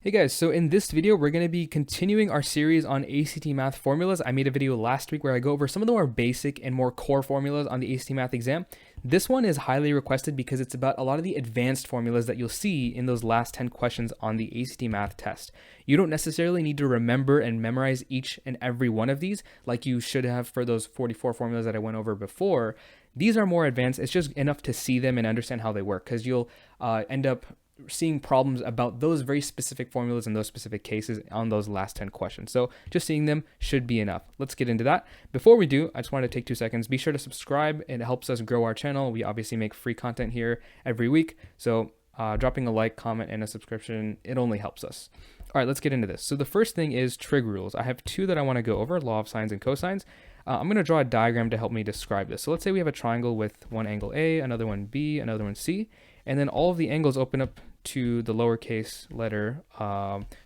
Hey guys, so in this video, we're going to be continuing our series on ACT Math formulas. I made a video last week where I go over some of the more basic and more core formulas on the ACT Math exam. This one is highly requested because it's about a lot of the advanced formulas that you'll see in those last 10 questions on the ACT Math test. You don't necessarily need to remember and memorize each and every one of these like you should have for those 44 formulas that I went over before. These are more advanced. It's just enough to see them and understand how they work because you'll end up seeing problems about those very specific formulas in those specific cases on those last 10 questions. So just seeing them should be enough. Let's get into that. Before we do, I just wanted to take 2 seconds. Be sure to subscribe. It helps us grow our channel. We obviously make free content here every week. So dropping a like, comment, and a subscription, it only helps us. All right, let's get into this. So the first thing is trig rules. I have 2 that I want to go over, law of sines and cosines. I'm going to draw a diagram to help me describe this. So let's say we have a triangle with one angle A, another one B, another one C, and then all of the angles open up to the lowercase letter.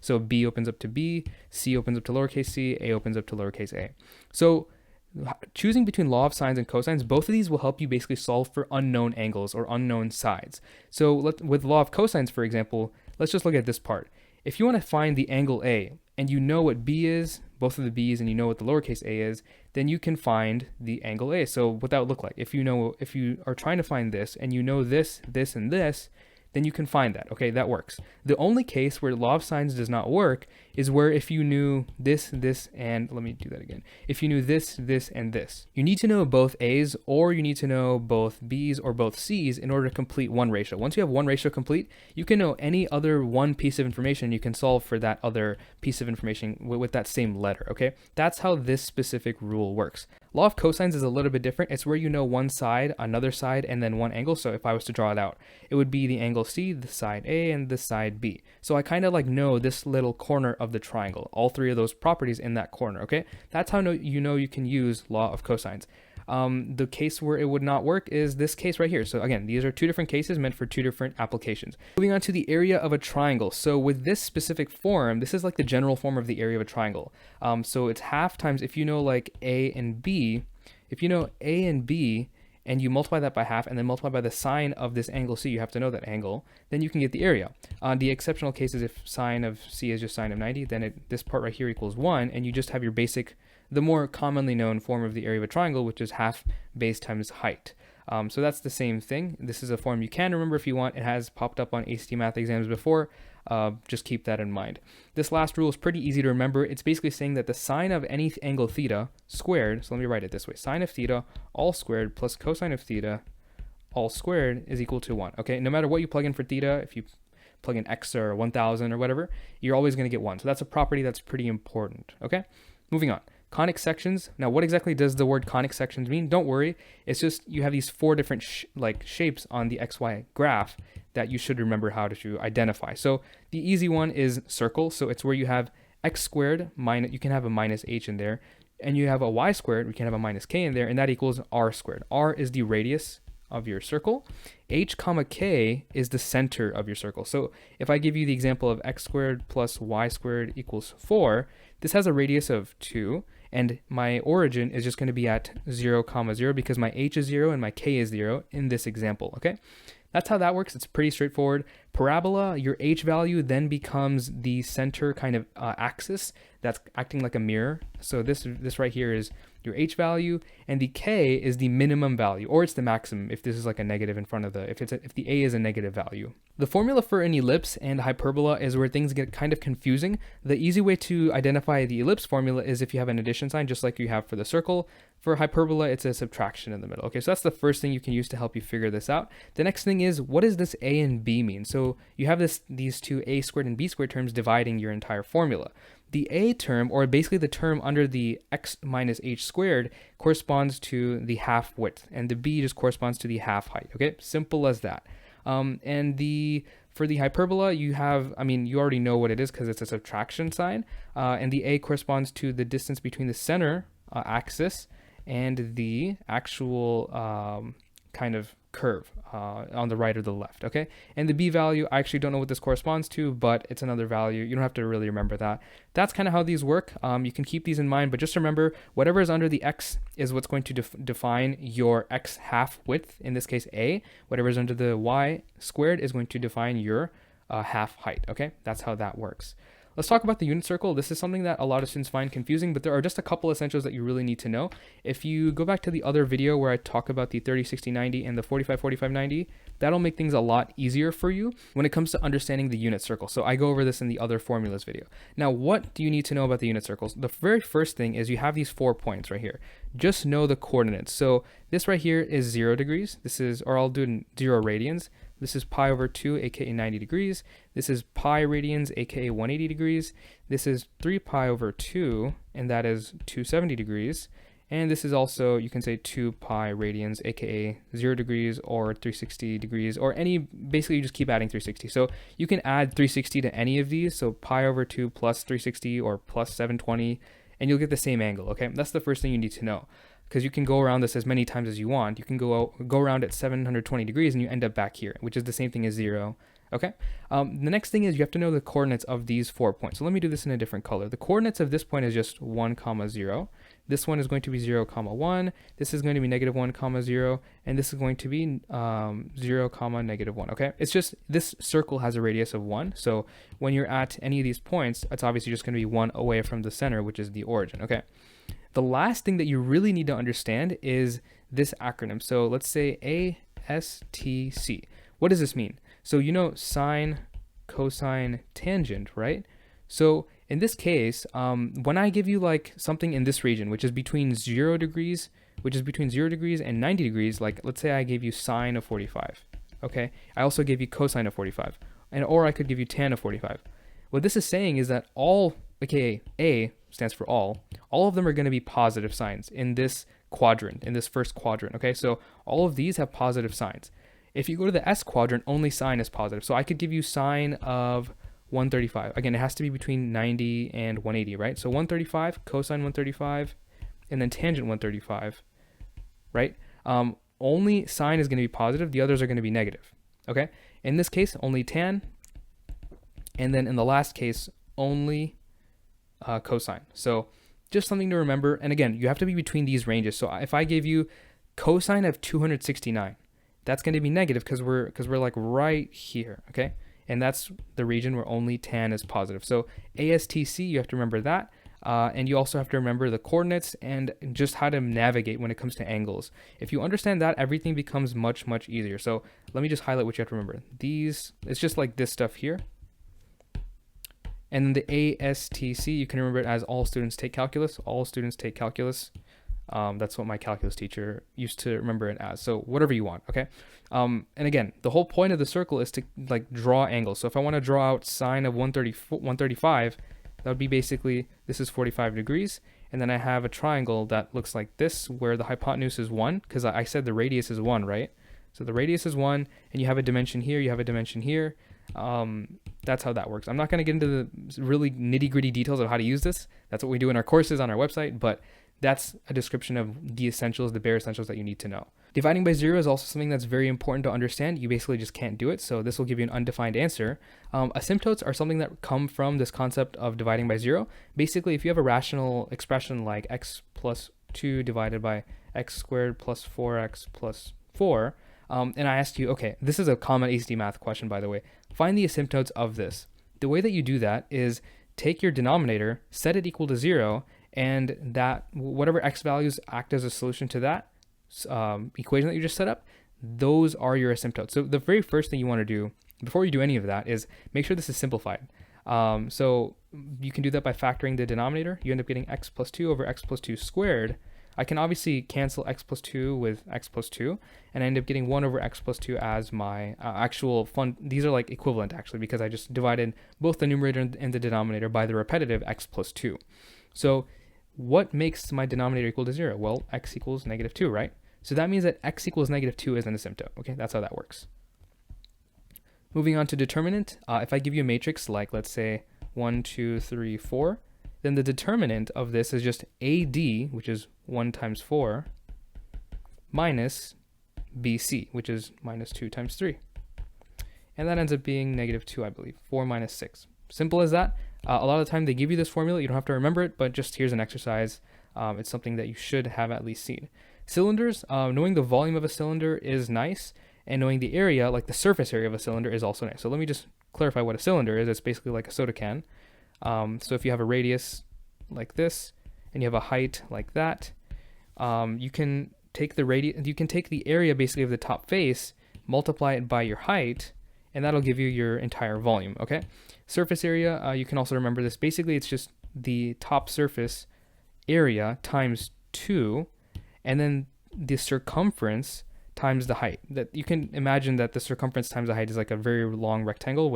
So B opens up to B, C opens up to lowercase c, A opens up to lowercase a. So choosing between law of sines and cosines, both of these will help you basically solve for unknown angles or unknown sides. So with law of cosines, for example, let's just look at this part. If you want to find the angle A and you know what B is, both of the B's, and you know what the lowercase a is, then you can find the angle A. So what that would look like, if you are trying to find this and you know this, this, and this, then you can find that. Okay, that works. The only case where law of sines does not work is where if you knew this, this, and let me do that again. If you knew this, this, and this, you need to know both A's or you need to know both B's or both C's in order to complete one ratio. Once you have one ratio complete, you can know any other one piece of information. You can solve for that other piece of information with that same letter. Okay, that's how this specific rule works. Law of cosines is a little bit different. It's where you know one side, another side, and then one angle. So if I was to draw it out, it would be the angle C, the side A, and the side B. So I kind of like know this little corner of the triangle, all 3 of those properties in that corner, okay? That's how you can use law of cosines. The case where it would not work is this case right here. So again, these are 2 different cases meant for 2 different applications. Moving on to the area of a triangle. So with this specific form, this is like the general form of the area of a triangle. So it's half times, if you know like A and B, if you know A and B, and you multiply that by half and then multiply by the sine of this angle C, you have to know that angle, then you can get the area. The exceptional case is if sine of C is just sine of 90, then this part right here equals 1, and you just have your basic, the more commonly known form of the area of a triangle, which is half base times height. So that's the same thing. This is a form you can remember if you want. It has popped up on ACT Math exams before. Just keep that in mind. This last rule is pretty easy to remember. It's basically saying that the sine of any angle theta squared, so let me write it this way, sine of theta all squared plus cosine of theta all squared is equal to 1. Okay, no matter what you plug in for theta, if you plug in x or 1000 or whatever, you're always going to get 1. So that's a property that's pretty important. Okay, moving on. Conic sections. Now, what exactly does the word conic sections mean? Don't worry. It's just you have these 4 different shapes on the XY graph that you should remember how to identify. So the easy one is circle. So it's where you have x squared minus, you can have a minus h in there, and you have a y squared, we can have a minus k in there, and that equals r squared. R is the radius of your circle. H comma k is the center of your circle. So if I give you the example of x squared plus y squared equals 4, this has a radius of 2, and my origin is just going to be at 0 comma 0 because my h is 0 and my k is 0 in this example. Okay, that's how that works. It's pretty straightforward. Parabola, your h value then becomes the center kind of axis that's acting like a mirror. So this right here is your h value, and the k is the minimum value, or it's the maximum if this is like a negative in front of the, if the a is a negative value. The formula for an ellipse and hyperbola is where things get kind of confusing. The easy way to identify the ellipse formula is if you have an addition sign, just like you have for the circle. For hyperbola, it's a subtraction in the middle. Okay, so that's the first thing you can use to help you figure this out. The next thing is, what does this a and b mean? So you have these 2 a squared and b squared terms dividing your entire formula. The a term, or basically the term under the x minus h squared, corresponds to the half width, and the b just corresponds to the half height. Okay, simple as that. For the hyperbola, you have, you already know what it is because it's a subtraction sign, and the a corresponds to the distance between the center axis and the actual kind of curve on the right or the left, okay? And the b value, I actually don't know what this corresponds to, but it's another value. You don't have to really remember that. That's kind of how these work. You can keep these in mind, but just remember, whatever is under the x is what's going to define your x half width, in this case a. Whatever is under the y squared is going to define your half height. Okay, that's how that works. Let's talk about the unit circle. This is something that a lot of students find confusing, but there are just a couple essentials that you really need to know. If you go back to the other video where I talk about the 30, 60, 90 and the 45, 45, 90, that'll make things a lot easier for you when it comes to understanding the unit circle. So I go over this in the other formulas video. Now, what do you need to know about the unit circles? The very first thing is you have these 4 points right here. Just know the coordinates. So this right here is 0 degrees. This is, or I'll do it in 0 radians. This is pi over 2, aka 90 degrees. This is pi radians, aka 180 degrees. This is 3 pi over 2, and that is 270 degrees. And this is also, you can say 2 pi radians, aka 0 degrees or 360 degrees, or any, basically you just keep adding 360. So you can add 360 to any of these. So pi over 2 plus 360 or plus 720, and you'll get the same angle, okay? That's the first thing you need to know, because you can go around this as many times as you want. You can go around at 720 degrees and you end up back here, which is the same thing as 0. Okay. The next thing is you have to know the coordinates of these 4 points. So let me do this in a different color. The coordinates of this point is just 1, 0. This one is going to be 0, 1. This is going to be negative 1, 0. And this is going to be 0, negative 1. Okay. It's just this circle has a radius of 1. So when you're at any of these points, it's obviously just going to be 1 away from the center, which is the origin. Okay. The last thing that you really need to understand is this acronym. So let's say ASTC. What does this mean? So you know sine, cosine, tangent, right? So in this case, when I give you like something in this region, which is between 0 degrees, and 90 degrees, like let's say I gave you sine of 45, okay? I also gave you cosine of 45, or I could give you tan of 45. What this is saying is that all, aka A stands for all of them are going to be positive signs in this quadrant, in this first quadrant, okay? So all of these have positive signs. If you go to the S quadrant, only sine is positive. So I could give you sine of 135. Again, it has to be between 90 and 180, right? So 135, cosine 135, and then tangent 135, right? Only sine is going to be positive. The others are going to be negative, okay? In this case, only tan. And then in the last case, only cosine. So just something to remember. And again, you have to be between these ranges. So if I gave you cosine of 269, that's going to be negative because we're like right here, okay? And that's the region where only tan is positive. So ASTC, you have to remember that. And you also have to remember the coordinates and just how to navigate when it comes to angles. If you understand that, everything becomes much, much easier. So let me just highlight what you have to remember. These, it's just like this stuff here. And then the ASTC, you can remember it as all students take calculus. All students take calculus. That's what my calculus teacher used to remember it as. So whatever you want, okay? And again, the whole point of the circle is to like draw angles. So if I want to draw out sine of 135, that would be basically, this is 45 degrees. And then I have a triangle that looks like this, where the hypotenuse is 1, because I said the radius is 1, right? So the radius is 1, and you have a dimension here, you have a dimension here. That's how that works. I'm not going to get into the really nitty-gritty details of how to use this. That's what we do in our courses on our website, but that's a description of the essentials, the bare essentials that you need to know. Dividing by 0 is also something that's very important to understand. You basically just can't do it, so this will give you an undefined answer. Asymptotes are something that come from this concept of dividing by 0. Basically, if you have a rational expression like x plus 2 divided by x squared plus 4x plus 4, and I asked you, okay, this is a common ACT math question, by the way, find the asymptotes of this. The way that you do that is take your denominator, set it equal to 0, and that whatever x values act as a solution to that equation that you just set up, those are your asymptotes. So the very first thing you want to do before you do any of that is make sure this is simplified. So you can do that by factoring the denominator. You end up getting x plus 2 over x plus 2 squared. I can obviously cancel x plus 2 with x plus 2, and I end up getting 1 over x plus 2 as my actual fund. These are like equivalent actually, because I just divided both the numerator and the denominator by the repetitive x plus 2. So what makes my denominator equal to 0? Well, x equals negative 2, right? So that means that x equals negative 2 is an asymptote. Okay, that's how that works. Moving on to determinant. If I give you a matrix like, let's say, 1, 2, 3, 4, then the determinant of this is just AD, which is 1 times 4, minus BC, which is minus 2 times 3. And that ends up being negative 2, I believe. 4 minus 6. Simple as that. A lot of the time they give you this formula. You don't have to remember it, but just here's an exercise. It's something that you should have at least seen. Cylinders, knowing the volume of a cylinder is nice. and knowing the area, like the surface area of a cylinder, is also nice. So let me just clarify what a cylinder is. It's basically like a soda can. So if you have a radius like this, and you have a height like that, you can take the area basically of the top face, multiply it by your height, and that'll give you your entire volume, okay? Surface area, you can also remember this. Basically, it's just the top surface area times 2, and then the circumference times the height. That you can imagine that the circumference times the height is like a very long rectangle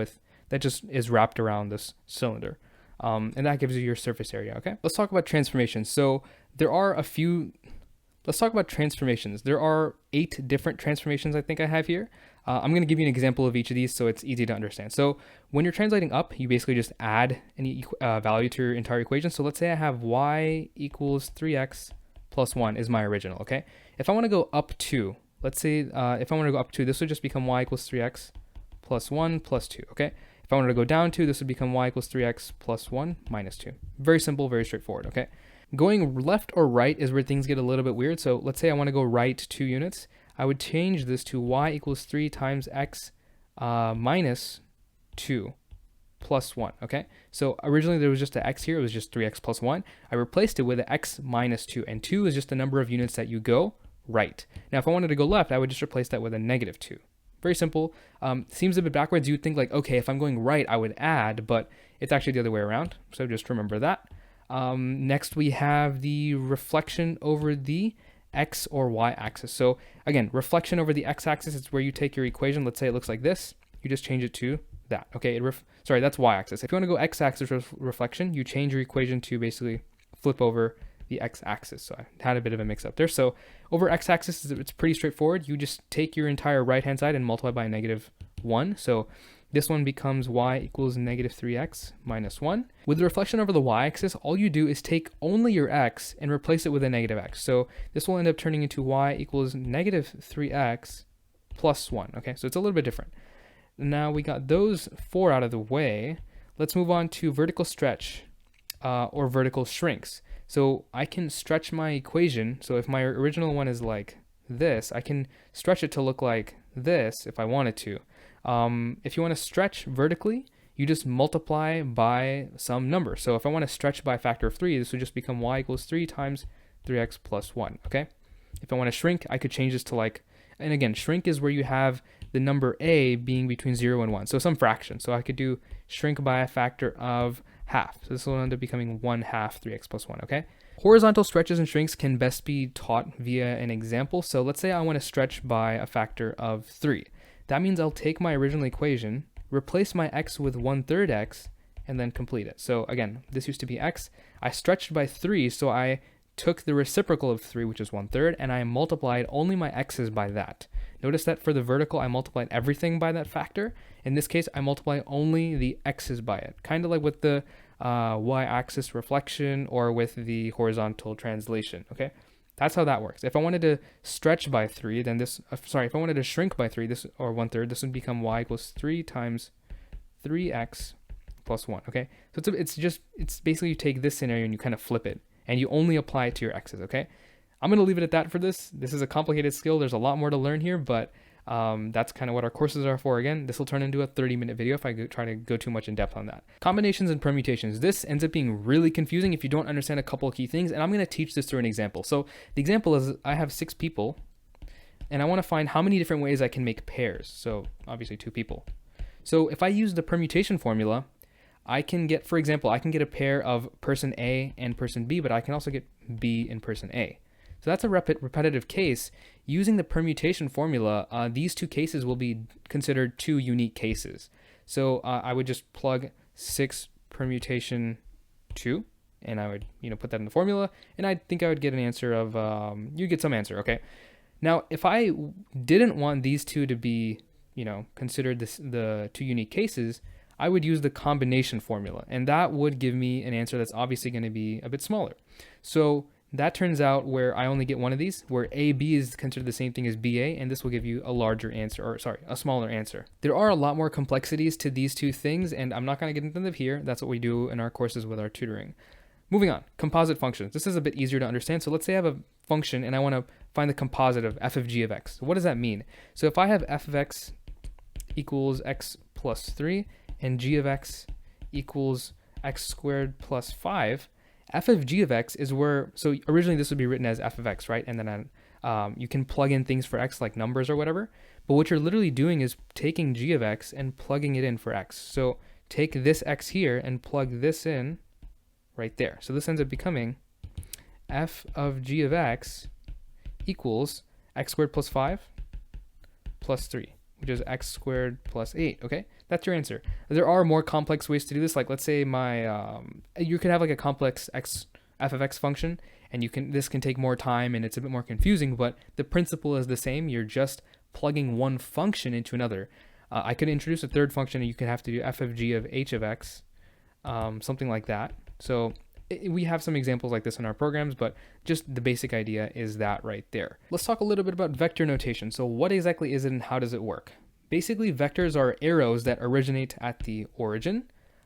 that just is wrapped around this cylinder. And that gives you your surface area, okay? Let's talk about transformations. So let's talk about transformations. There are 8 different transformations I think I have here. I'm going to give you an example of each of these so it's easy to understand. So when you're translating up, you basically just add any value to your entire equation. So let's say I have y equals 3x plus 1 is my original, okay? If I want to go up 2, let's say if I want to go up 2, this would just become y equals 3x plus 1 plus 2, okay? If I wanted to go down 2, this would become y equals 3x plus 1 minus 2. Very simple, very straightforward, okay? Going left or right is where things get a little bit weird. So let's say I want to go right 2 units. I would change this to y equals 3 times x minus 2 plus 1, okay? So originally there was just an x here. It was just 3x plus 1. I replaced it with an x minus 2, and 2 is just the number of units that you go right. Now, if I wanted to go left, I would just replace that with a negative 2. Very simple. Seems a bit backwards. You'd think like, okay, if I'm going right, I would add, but it's actually the other way around. So just remember that. Next, we have the reflection over the x or y axis. So again, reflection over the x-axis is where you take your equation. Let's say it looks like this. You just change it to that. Okay, sorry, that's y-axis. If you want to go x-axis reflection, you change your equation to basically flip over the x-axis. So I had a bit of a mix-up there. So over x-axis, it's pretty straightforward. You just take your entire right-hand side and multiply by -1. So this one becomes y equals -3x minus 1. With the reflection over the y-axis, all you do is take only your x and replace it with a -x. So this will end up turning into y equals -3x plus 1. Okay, so it's a little bit different. Now we got those 4 out of the way. Let's move on to vertical stretch or vertical shrinks. So I can stretch my equation. So if my original one is like this, I can stretch it to look like this if I wanted to. If you want to stretch vertically, you just multiply by some number. So if I want to stretch by a factor of 3, this would just become y equals 3 times 3x plus 1, okay? If I want to shrink, I could change this to like, and again, shrink is where you have the number a being between 0 and 1, so some fraction. So I could do shrink by a factor of half. So this will end up becoming 1/2 3x plus 1, okay? Horizontal stretches and shrinks can best be taught via an example. So let's say I want to stretch by a factor of 3. That means I'll take my original equation, replace my x with 1/3 x, and then complete it. So again, this used to be x. I stretched by 3, so I took the reciprocal of 3, which is 1/3, and I multiplied only my x's by that. Notice that for the vertical, I multiplied everything by that factor. In this case, I multiply only the x's by it, kind of like with the y-axis reflection or with the horizontal translation, okay? That's how that works. If I wanted to stretch by 3, then this, if I wanted to shrink by 3, this, or 1/3, this would become y equals 3 times 3x plus 1, okay? So it's basically you take this scenario and you kind of flip it, and you only apply it to your x's, okay? I'm going to leave it at that for this. This is a complicated skill. There's a lot more to learn here, but that's kind of what our courses are for. Again, this will turn into a 30-minute video if I try to go too much in depth on that. Combinations and permutations. This ends up being really confusing if you don't understand a couple of key things, and I'm going to teach this through an example. So the example is I have 6 people, and I want to find how many different ways I can make pairs. So obviously 2 people. So if I use the permutation formula, I can get, for example, I can get a pair of person A and person B, but I can also get B and person A. So that's a repetitive case. Using the permutation formula, these 2 cases will be considered 2 unique cases. So I would just plug 6 permutation 2, and I would put that in the formula, and I think I would get an answer of, you get some answer, okay? Now, if I didn't want these 2 to be, considered the 2 unique cases, I would use the combination formula, and that would give me an answer that's obviously going to be a bit smaller. So that turns out where I only get one of these, where AB is considered the same thing as BA, and this will give you a larger answer, or sorry, a smaller answer. There are a lot more complexities to these 2 things, and I'm not going to get into them here. That's what we do in our courses with our tutoring. Moving on, composite functions. This is a bit easier to understand. So let's say I have a function and I want to find the composite of f of g of x. So what does that mean? So if I have f of x equals x plus 3 and g of x equals x squared plus 5, f of g of x is where, so originally this would be written as f of x, right? And then you can plug in things for x like numbers or whatever. But what you're literally doing is taking g of x and plugging it in for x. So take this x here and plug this in right there. So this ends up becoming f of g of x equals x squared plus 5 plus 3, which is x squared plus 8, okay? That's your answer. There are more complex ways to do this. Like let's say you could have like a complex f of x function, and this can take more time and it's a bit more confusing, but the principle is the same. You're just plugging one function into another. I could introduce a third function and you could have to do f of g of h of x, something like that. So we have some examples like this in our programs, but just the basic idea is that right there. Let's talk a little bit about vector notation. So what exactly is it and how does it work? Basically, vectors are arrows that originate at the origin,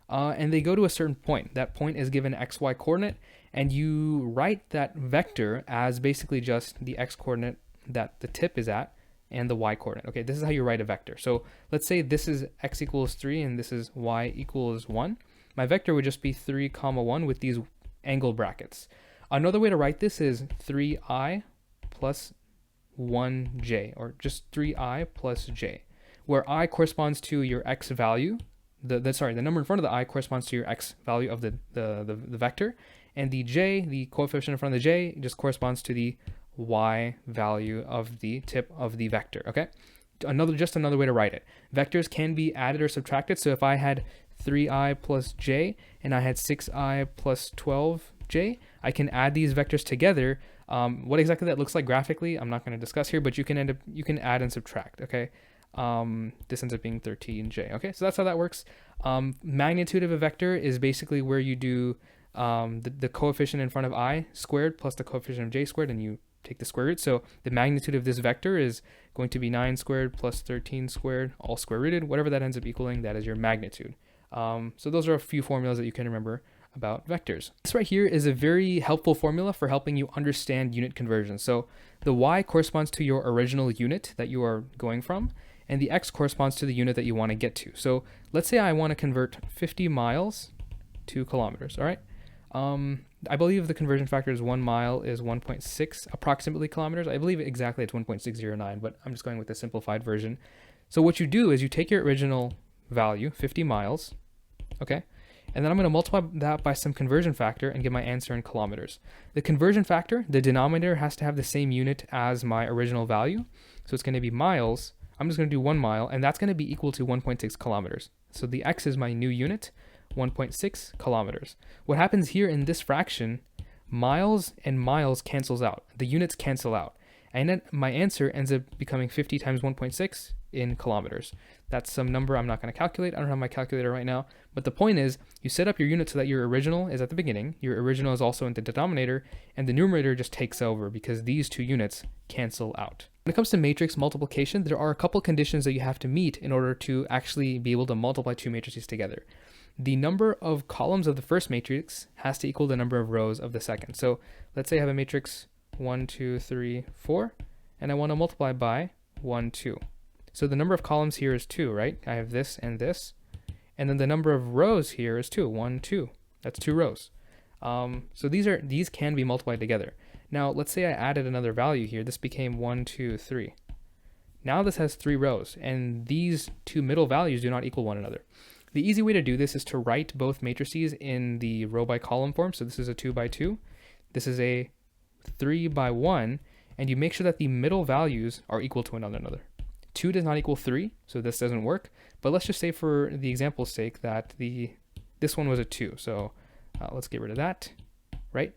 and they go to a certain point. That point is given xy coordinate, and you write that vector as basically just the x coordinate that the tip is at and the y coordinate. Okay, this is how you write a vector. So let's say this is x equals 3 and this is y equals 1. My vector would just be 3, 1 with these angle brackets. Another way to write this is 3i plus 1j, or just 3i plus j, where I corresponds to your x value. The number in front of the I corresponds to your x value of the vector, and the j, the coefficient in front of the j, just corresponds to the y value of the tip of the vector. Okay, just another way to write it. Vectors can be added or subtracted. So if I had 3i plus j and I had 6i plus 12j, I can add these vectors together. What exactly that looks like graphically, I'm not going to discuss here, but you can add and subtract. Okay. This ends up being 13j. Okay, so that's how that works. Magnitude of a vector is basically where you do the coefficient in front of I squared plus the coefficient of j squared, and you take the square root. So the magnitude of this vector is going to be 9 squared plus 13 squared, all square rooted. Whatever that ends up equaling, that is your magnitude. So those are a few formulas that you can remember about vectors. This right here is a very helpful formula for helping you understand unit conversion. So the y corresponds to your original unit that you are going from, and the x corresponds to the unit that you want to get to. So let's say I want to convert 50 miles to kilometers, all right? I believe the conversion factor is 1 mile is 1.6 approximately kilometers. I believe exactly it's 1.609, but I'm just going with the simplified version. So what you do is you take your original value, 50 miles, okay? And then I'm going to multiply that by some conversion factor and get my answer in kilometers. The conversion factor, the denominator has to have the same unit as my original value. So it's going to be miles. I'm just going to do 1 mile, and that's going to be equal to 1.6 kilometers. So the x is my new unit, 1.6 kilometers. What happens here in this fraction, miles and miles cancels out. The units cancel out. And then my answer ends up becoming 50 times 1.6 in kilometers. That's some number I'm not going to calculate. I don't have my calculator right now. But the point is, you set up your unit so that your original is at the beginning, your original is also in the denominator, and the numerator just takes over because these two units cancel out. When it comes to matrix multiplication, there are a couple conditions that you have to meet in order to actually be able to multiply two matrices together. The number of columns of the first matrix has to equal the number of rows of the second. So let's say I have a matrix 1, 2, 3, 4, and I want to multiply by 1, 2. So the number of columns here is 2, right? I have this and this. And then the number of rows here is 2, 1, 2. That's 2 rows. So these can be multiplied together. Now let's say I added another value here. This became 1, 2, 3. Now this has 3 rows, and these two middle values do not equal one another. The easy way to do this is to write both matrices in the row by column form. So this is a 2 by 2. This is a 3 by 1, and you make sure that the middle values are equal to one another. 2 does not equal 3, so this doesn't work. But let's just say for the example's sake that this one was a 2. So let's get rid of that, right?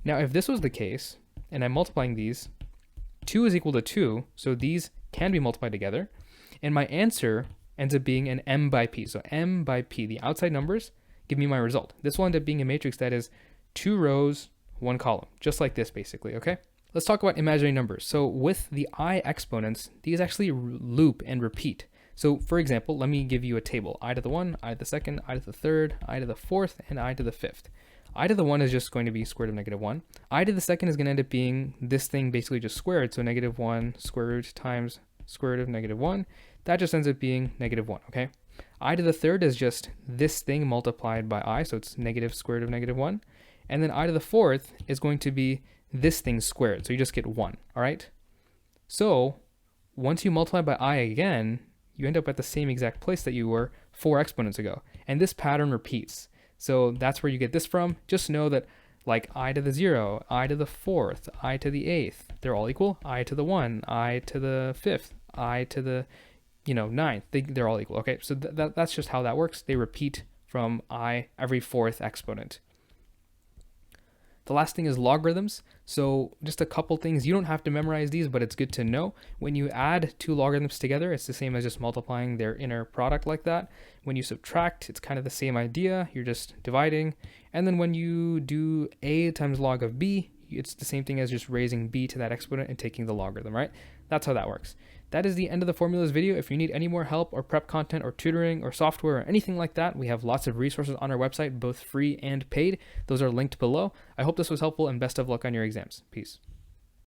Now if this was the case, and I'm multiplying these, 2 is equal to 2, so these can be multiplied together. And my answer ends up being an m by p. So m by p, the outside numbers, give me my result. This will end up being a matrix that is 2 rows, 1 column, just like this basically, okay? Let's talk about imaginary numbers. So with the I exponents, these actually loop and repeat. So for example, let me give you a table. I to the 1, I to the 2nd, I to the 3rd, I to the 4th, and I to the 5th. I to the 1 is just going to be square root of negative 1. I to the second is going to end up being this thing basically just squared. So negative 1 square root times square root of negative 1. That just ends up being negative 1, okay? I to the third is just this thing multiplied by I, so it's negative square root of negative 1. And then I to the fourth is going to be this thing squared, so you just get 1, all right? So once you multiply by I again, you end up at the same exact place that you were 4 exponents ago. And this pattern repeats. So that's where you get this from. Just know that like I to the 0, I to the 4th, I to the 8th, they're all equal. I to the 1, I to the 5th, I to the 9th, they're all equal. Okay, so that's just how that works. They repeat from I every 4th exponent. The last thing is logarithms. So just a couple things. You don't have to memorize these, but it's good to know. When you add two logarithms together, it's the same as just multiplying their inner product like that. When you subtract, it's kind of the same idea. You're just dividing. And then when you do a times log of b, it's the same thing as just raising b to that exponent and taking the logarithm, right? That's how that works. That is the end of the formulas video. If you need any more help or prep content or tutoring or software or anything like that, we have lots of resources on our website, both free and paid. Those are linked below. I hope this was helpful and best of luck on your exams. Peace.